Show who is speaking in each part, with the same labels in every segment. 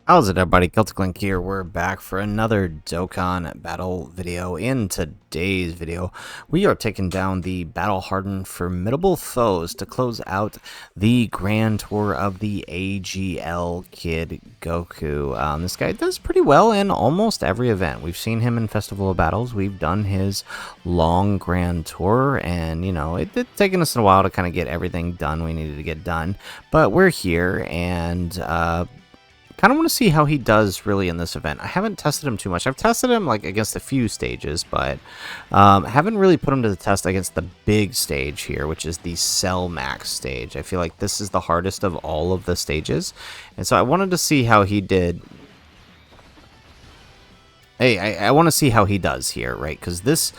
Speaker 1: How's it, everybody? Celtic Link here. We're back for another Dokkan battle video. In today's video, we are taking down the battle-hardened formidable foes to close out the grand tour of the AGL Kid Goku. This guy does pretty well in almost every event. We've seen him in Festival of Battles. We've done his long grand tour, and you know, it's taken us a while to kind of get everything done we needed to get done. But we're here, and kind of want to see how he does really in this event. I haven't tested him too much. I've tested him like against a few stages, but haven't really put him to the test against the big stage here, which is the Cell Max stage. I feel like this is the hardest of all of the stages, and so I wanted to see how he did. Hey, I want to see how he does here, right? Because this,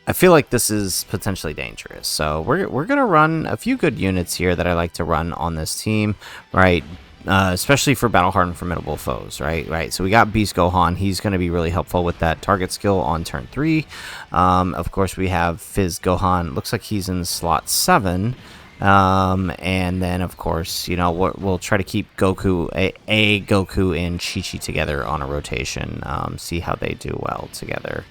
Speaker 1: I feel like this is potentially dangerous. So we're gonna run a few good units here that I like to run on this team, right? Especially for battle-hardened formidable foes, right? So we got Beast Gohan. He's going to be really helpful with that target skill on turn 3. Of course, we have Fizz Gohan. Looks like he's in slot 7. And then, of course, you know, we'll try to keep Goku, Goku and Chi-Chi together on a rotation. See how they do well together.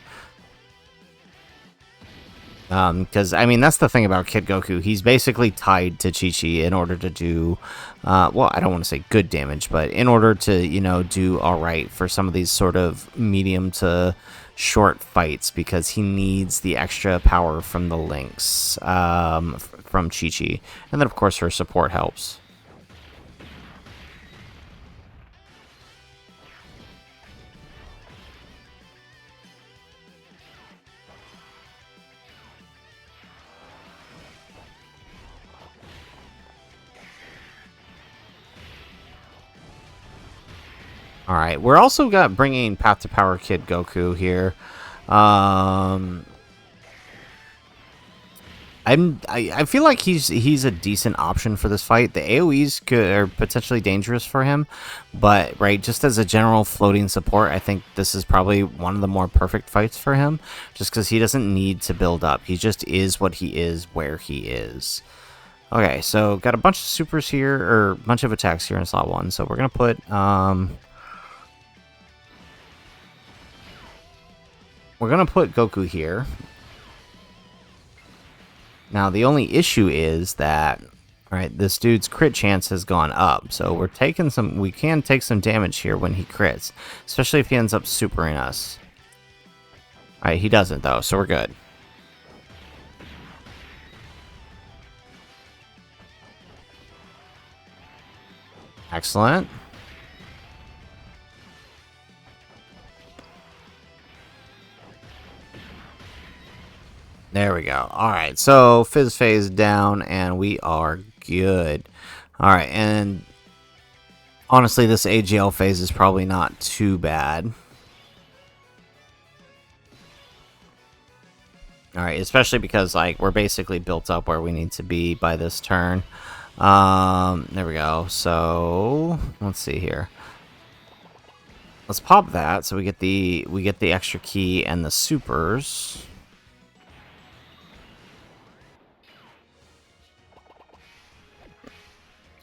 Speaker 1: Because, I mean, that's the thing about Kid Goku. He's basically tied to Chi-Chi in order to do, well, I don't want to say good damage, but in order to, you know, do all right for some of these sort of medium to short fights, because he needs the extra power from the links, from Chi-Chi. And then, of course, her support helps. All right, we're also got bringing Path to Power Kid Goku here. I feel like he's a decent option for this fight. The AoEs are potentially dangerous for him, but right, just as a general floating support, I think this is probably one of the more perfect fights for him, just because he doesn't need to build up. He just is what he is where he is. Okay, so got a bunch of supers here, or a bunch of attacks here in slot 1. So we're gonna put Goku here. Now, the only issue is that, right, this dude's crit chance has gone up. So we can take some damage here when he crits, especially if he ends up supering us. All right, he doesn't, though, so we're good. Excellent. There we go. All right, so Fizz phase down, and we are good. All right, and honestly, this AGL phase is probably not too bad. All right, especially because like we're basically built up where we need to be by this turn. There we go. So let's see here. Let's pop that so we get the extra key and the supers.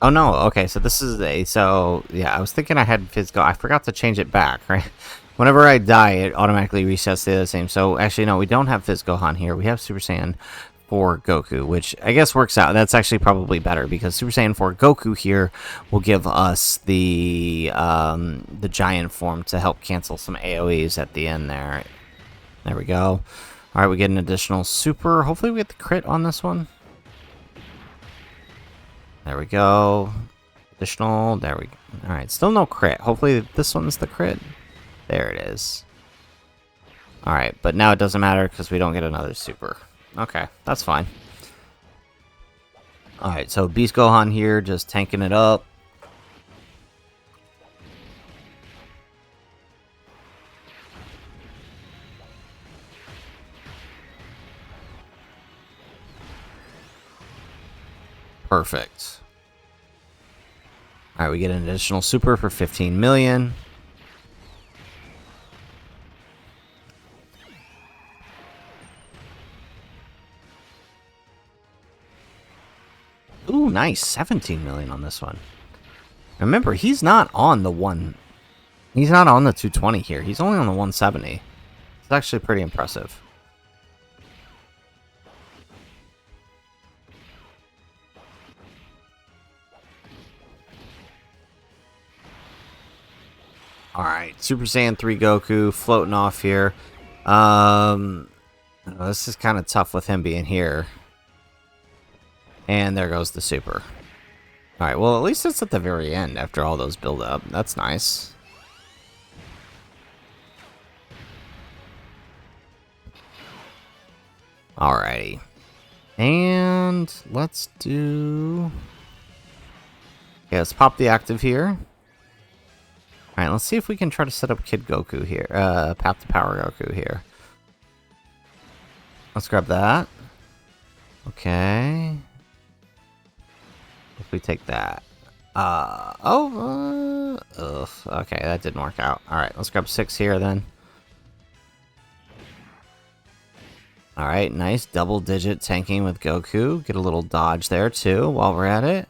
Speaker 1: Oh no, okay, so this is yeah, I was thinking I had Fizz go. I forgot to change it back, right? Whenever I die, it automatically resets to the same. So actually, no, we don't have Fizz Gohan here. We have Super Saiyan 4 Goku, which I guess works out. That's actually probably better, because Super Saiyan 4 Goku here will give us the giant form to help cancel some AoEs at the end there. There we go. All right, we get an additional super. Hopefully we get the crit on this one. There we go. Additional. There we go. Alright, still no crit. Hopefully this one's the crit. There it is. Alright, but now it doesn't matter because we don't get another super. Okay, that's fine. Alright, so Beast Gohan here, just tanking it up. Perfect. Alright, we get an additional super for 15 million. Ooh, nice. 17 million on this one. Remember, he's not on the one He's not on the 220 here. He's only on the 170. It's actually pretty impressive. Alright, Super Saiyan 3 Goku floating off here. This is kind of tough with him being here. And there goes the Super. Alright, well, at least it's at the very end after all those build up. That's nice. Alrighty. And let's do... Okay, let's pop the active here. Alright, let's see if we can try to set up Kid Goku here. Path to Power Goku here. Let's grab that. Okay. If we take that. Okay, that didn't work out. Alright, let's grab 6 here then. Alright, nice double-digit tanking with Goku. Get a little dodge there too while we're at it.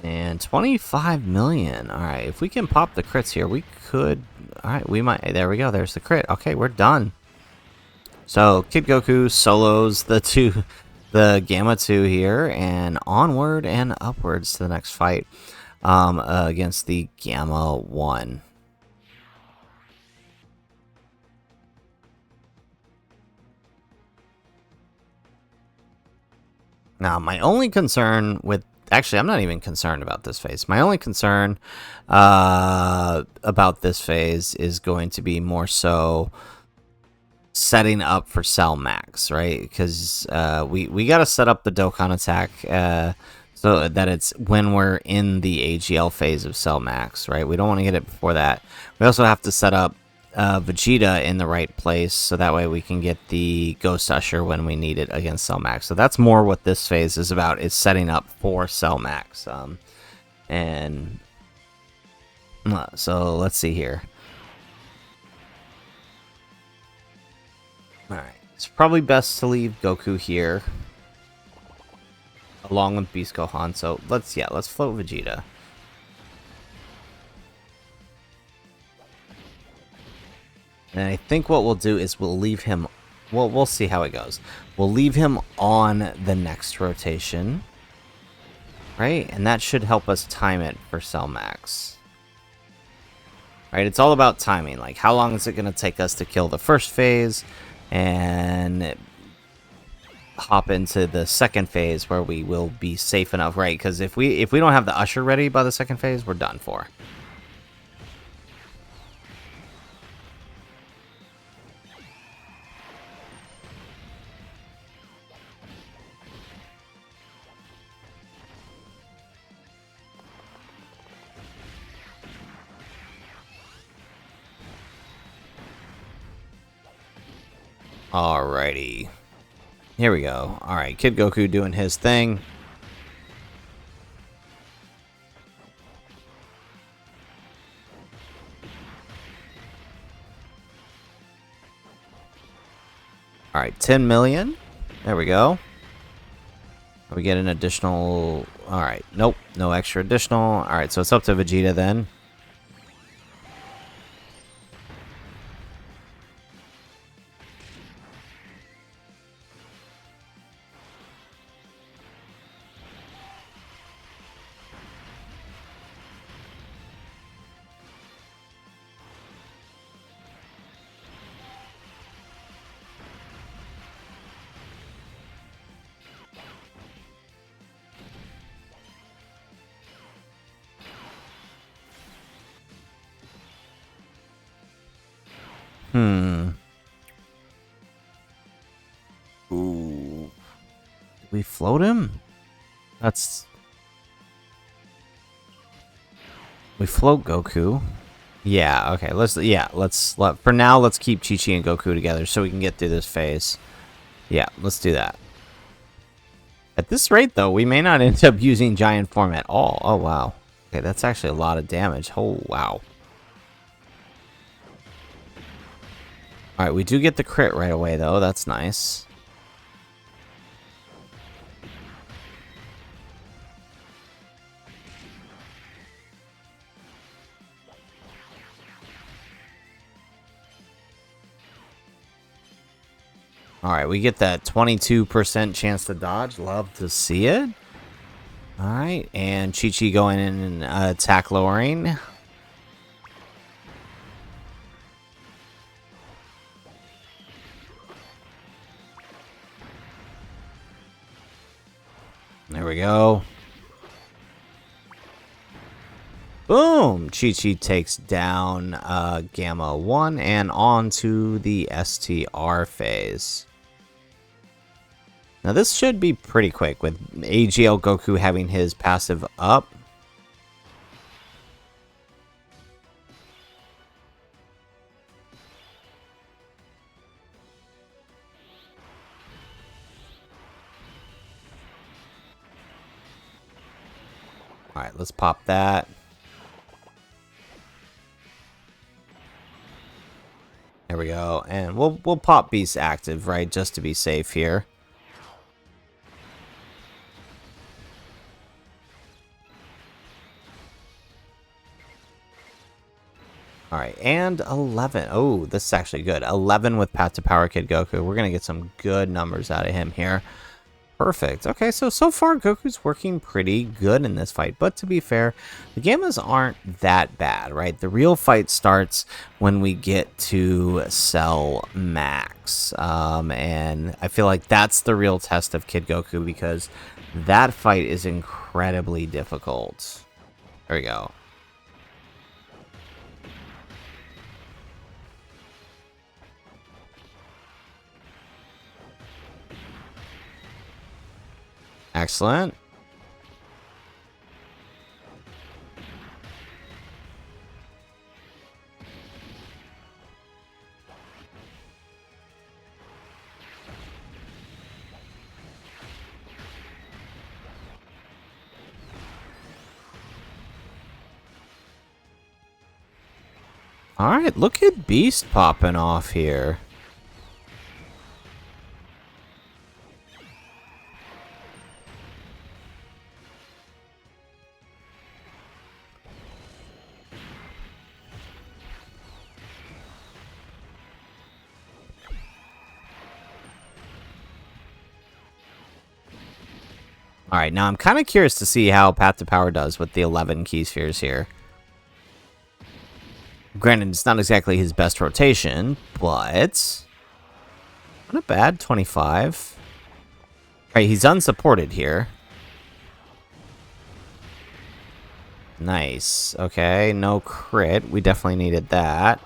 Speaker 1: And 25 million. Alright, if we can pop the crits here, we could... Alright, we might... There we go, there's the crit. Okay, we're done. So, Kid Goku solos the Gamma 2 here, and onward and upwards to the next fight against the Gamma 1. Now, my only concern with... Actually, I'm not even concerned about this phase. My only concern about this phase is going to be more so setting up for Cell Max, right? Because we got to set up the Dokkan attack so that it's when we're in the AGL phase of Cell Max, right? We don't want to get it before that. We also have to set up Vegeta in the right place, so that way we can get the Ghost Usher when we need it against Cell Max. So that's more what this phase is about, is setting up for Cell Max. So let's see here. Alright, it's probably best to leave Goku here, along with Beast Gohan, so let's float Vegeta. And I think what we'll do is we'll leave him... Well, we'll see how it goes. We'll leave him on the next rotation. Right? And that should help us time it for Cell Max. Right? It's all about timing. Like, how long is it going to take us to kill the first phase? And hop into the second phase where we will be safe enough. Right? Because if we don't have the Usher ready by the second phase, we're done for. Alrighty. Here we go. Alright, Kid Goku doing his thing. Alright, 10 million. There we go. We get an additional... Alright, nope. No extra additional. Alright, so it's up to Vegeta then. Ooh. Did we float him? That's... We float Goku. Yeah, okay. For now, let's keep Chi-Chi and Goku together so we can get through this phase. Yeah, let's do that. At this rate, though, we may not end up using Giant Form at all. Oh, wow. Okay, that's actually a lot of damage. Oh, wow. Alright, we do get the crit right away, though. That's nice. Alright, we get that 22% chance to dodge. Love to see it. Alright, and Chi-Chi going in and attack lowering. There we go. Boom! Chi-Chi takes down Gamma 1 and on to the STR phase. Now this should be pretty quick with AGL Goku having his passive up. Alright, let's pop that. There we go. And we'll pop Beast active, right? Just to be safe here. Alright, and 11. Oh, this is actually good. 11 with Path to Power Kid Goku. We're going to get some good numbers out of him here. Perfect. Okay, so far Goku's working pretty good in this fight. But to be fair, the Gammas aren't that bad, right? The real fight starts when we get to Cell Max. And I feel like that's the real test of Kid Goku because that fight is incredibly difficult. There we go. Excellent. Alright, look at Beast popping off here. Alright, now I'm kind of curious to see how Path to Power does with the 11 key spheres here. Granted, it's not exactly his best rotation, but not bad, 25. Alright, he's unsupported here. Nice. Okay, no crit. We definitely needed that.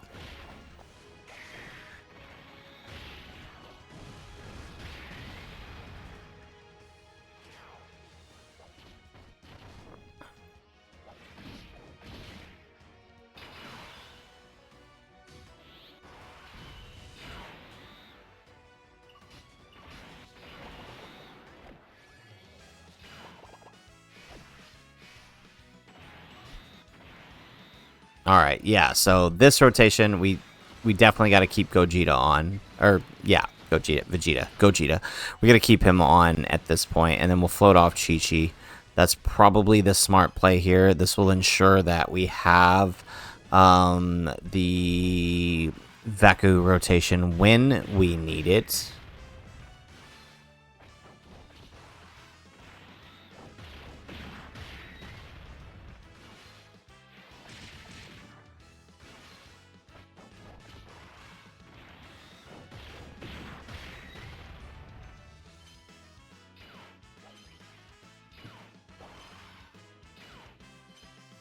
Speaker 1: Alright, yeah, so this rotation, we definitely got to keep Gogeta on. Or, yeah, Gogeta. We got to keep him on at this point, and then we'll float off Chi-Chi. That's probably the smart play here. This will ensure that we have the Vaku rotation when we need it.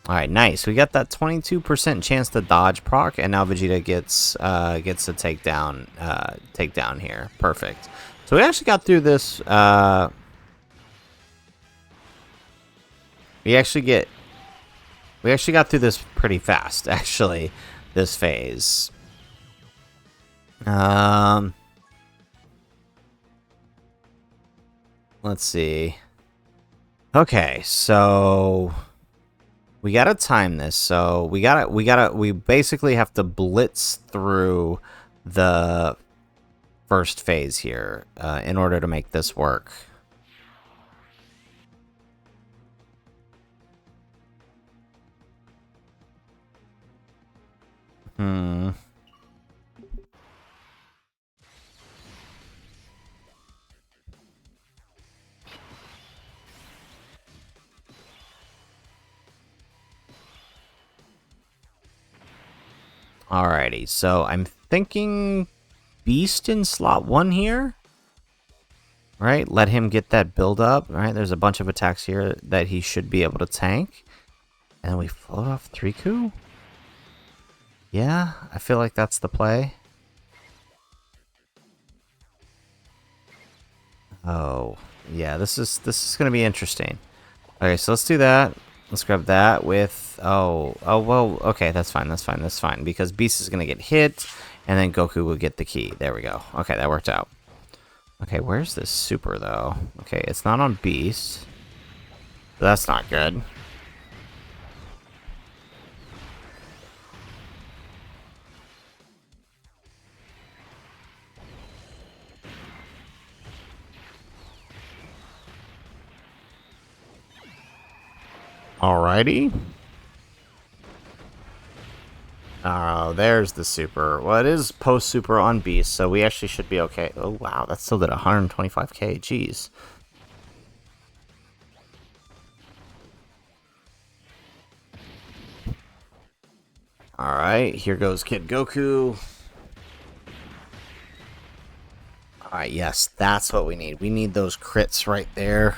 Speaker 1: Alright, nice. We got that 22% chance to dodge proc, and now Vegeta gets a takedown here. Perfect. So we actually got through this. We actually got through this pretty fast, actually, this phase. Let's see. Okay, so we gotta time this. So we basically have to blitz through the first phase here in order to make this work. Alrighty, so I'm thinking Beast in slot 1 here. Right, let him get that build up. Right, there's a bunch of attacks here that he should be able to tank. And then we float off 3-coup? Yeah, I feel like that's the play. Oh, yeah, this is gonna be interesting. Okay, so let's do that. Let's grab that with well, okay, that's fine, because Beast is gonna get hit, and then Goku will get the key. There we go. Okay, that worked out. Okay, where's this super though? Okay, it's not on Beast. That's not good. Alrighty. Oh, there's the super. Well, it is post-super on Beast, so we actually should be okay. Oh, wow, that still did 125k. Jeez. Alright, here goes Kid Goku. Alright, yes, that's what we need. We need those crits right there.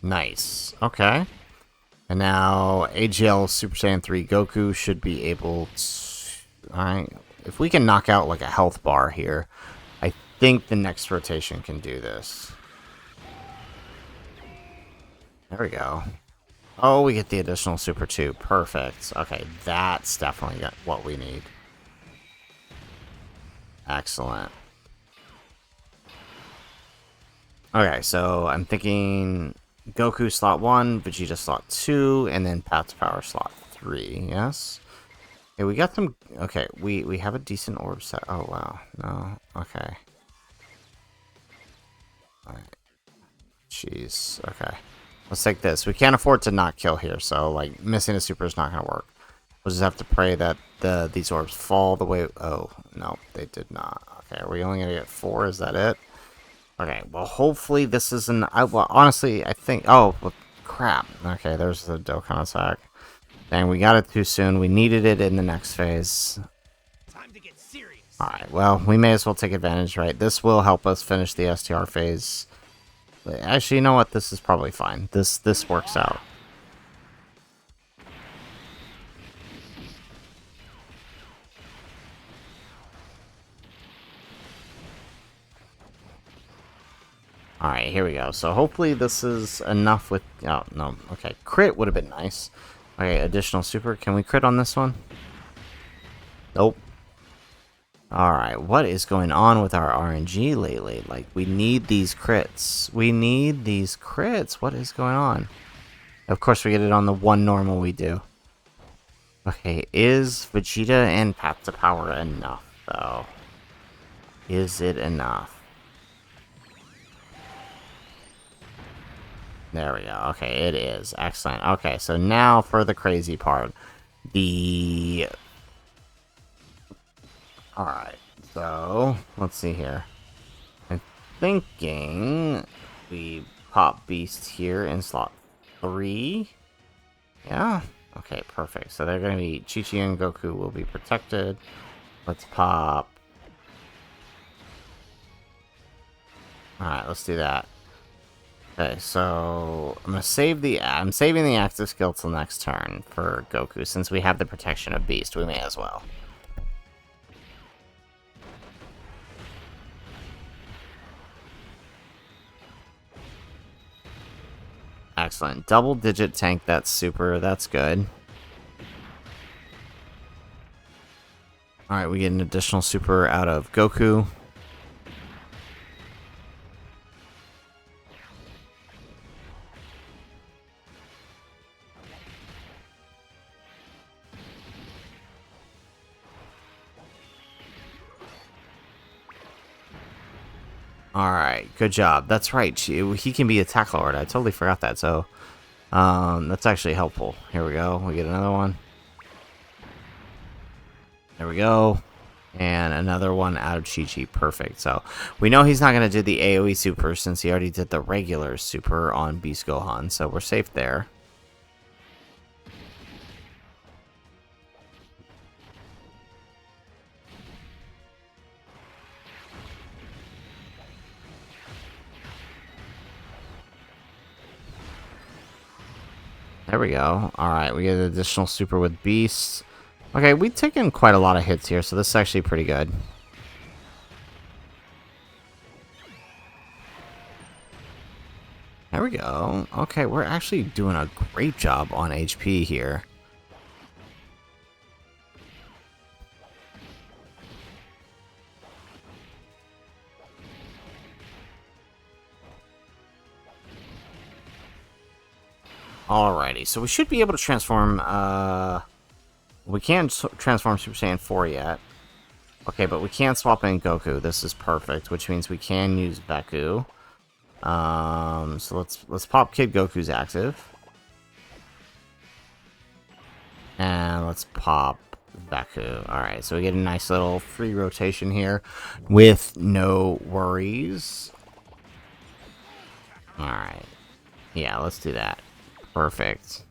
Speaker 1: Nice. Okay. And now AGL Super Saiyan 3 Goku should be able to... Alright. If we can knock out like a health bar here, I think the next rotation can do this. There we go. Oh, we get the additional Super 2. Perfect. Okay, that's definitely what we need. Excellent. Okay, so I'm thinking Goku slot 1, Vegeta slot 2, and then Path to Power slot 3, yes? Okay, we got some... Okay, we have a decent orb set. Oh, wow. No, okay. Alright. Jeez, okay. Let's take this. We can't afford to not kill here, so, like, missing a super is not going to work. We'll just have to pray that these orbs fall the way... Oh, no, they did not. Okay, are we only going to get 4? Is that it? Okay, well, hopefully this isn't... well, honestly, I think... Oh, well, crap. Okay, there's the Dokkan attack. Dang, we got it too soon. We needed it in the next phase.
Speaker 2: Time to get serious.
Speaker 1: Alright, well, we may as well take advantage, right? This will help us finish the STR phase. Actually, you know what? This is probably fine. This works out. Alright, here we go. So hopefully this is enough with... Oh, no. Okay, crit would have been nice. Okay, additional super. Can we crit on this one? Nope. Alright, what is going on with our RNG lately? Like, we need these crits. We need these crits. What is going on? Of course, we get it on the one normal we do. Okay, is Vegeta and Path to Power enough, though? Is it enough? There we go. Okay, it is. Excellent. Okay, so now for the crazy part. Alright, so let's see here. I'm thinking we pop Beast here in slot 3. Yeah? Okay, perfect. So they're going to be... Chi-Chi and Goku will be protected. Let's pop... Alright, let's do that. Okay, so I'm gonna save I'm saving the active skill till next turn for Goku, since we have the protection of Beast. We may as well. Excellent. Double-digit tank that super. That's good. Alright, we get an additional super out of Goku. Alright, good job. That's right. He can be Attack Lord. I totally forgot that, so... that's actually helpful. Here we go. We get another one. There we go. And another one out of Chi-Chi. Perfect. So we know he's not going to do the AoE super since he already did the regular super on Beast Gohan. So we're safe there. There we go. Alright, we get an additional super with Beasts. Okay, we've taken quite a lot of hits here, so this is actually pretty good. There we go. Okay, we're actually doing a great job on HP here. Alrighty, so we should be able to transform, we can't transform Super Saiyan 4 yet. Okay, but we can swap in Goku. This is perfect, which means we can use Baku. So let's pop Kid Goku's active. And let's pop Baku. Alright, so we get a nice little free rotation here with no worries. Alright. Yeah, let's do that. Perfect.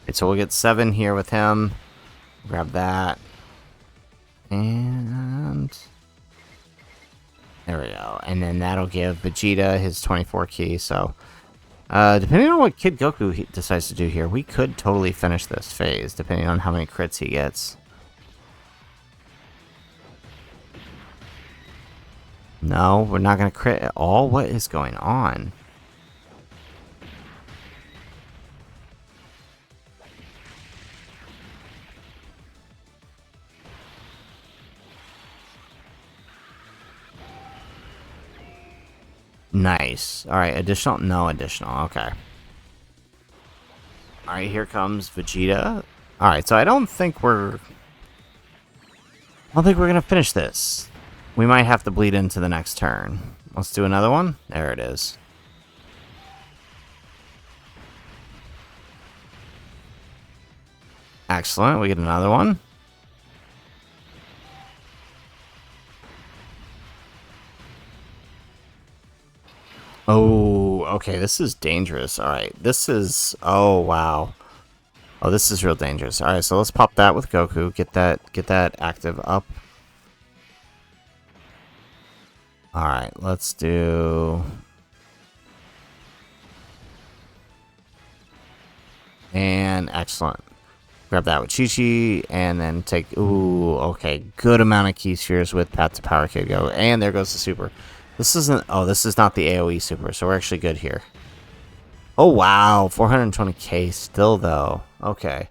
Speaker 1: Alright, so we'll get 7 here with him. Grab that. And there we go. And then that'll give Vegeta his 24 key. So, depending on what Kid Goku decides to do here, we could totally finish this phase, depending on how many crits he gets. No, we're not going to crit at all? What is going on? Nice. Alright, additional? No additional. Okay. Alright, here comes Vegeta. Alright, so I don't think we're going to finish this. We might have to bleed into the next turn. Let's do another one. There it is. Excellent. We get another one. Oh, okay. This is dangerous. All right. This is... Oh, wow. Oh, this is real dangerous. All right, so let's pop that with Goku. Get that active up. All right, let's do... And excellent. Grab that with Chi-Chi, and then take... Ooh, okay. Good amount of key spheres with Path to Power Kid Go. And there goes the super. This isn't... Oh, this is not the AoE super, so we're actually good here. Oh, wow. 420k still, though. Okay.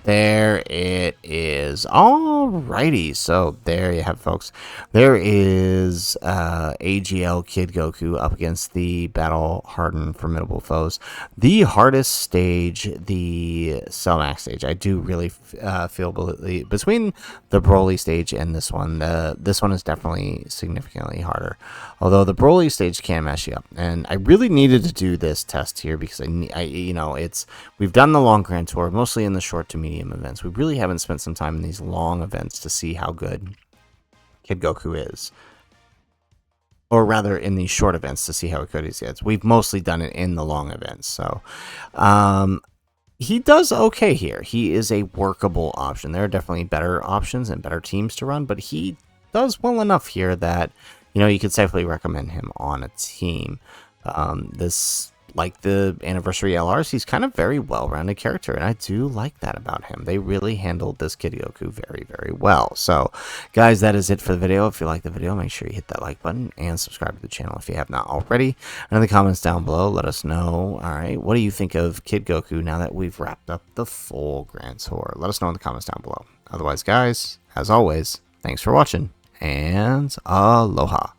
Speaker 1: There it is. Alrighty, so there you have it, folks. There is AGL Kid Goku up against the battle-hardened formidable foes. The hardest stage, the Cell Max stage. I do really feel between the Broly stage and this one. This one is definitely significantly harder. Although the Broly stage can mess you up, and I really needed to do this test here because we've done the long Grand Tour mostly in the short to medium events. We really haven't spent some time in these long events to see how good Kid Goku is. Or rather, in these short events to see how good he is. We've mostly done it in the long events. So, he does okay here. He is a workable option. There are definitely better options and better teams to run, but he does well enough here that, you could safely recommend him on a team. Like the Anniversary LRs, he's kind of very well-rounded character, and I do like that about him. They really handled this Kid Goku very, very well. So, guys, that is it for the video. If you like the video, make sure you hit that like button and subscribe to the channel if you have not already. And in the comments down below, let us know, alright, what do you think of Kid Goku now that we've wrapped up the full Grand Tour? Let us know in the comments down below. Otherwise, guys, as always, thanks for watching, and aloha.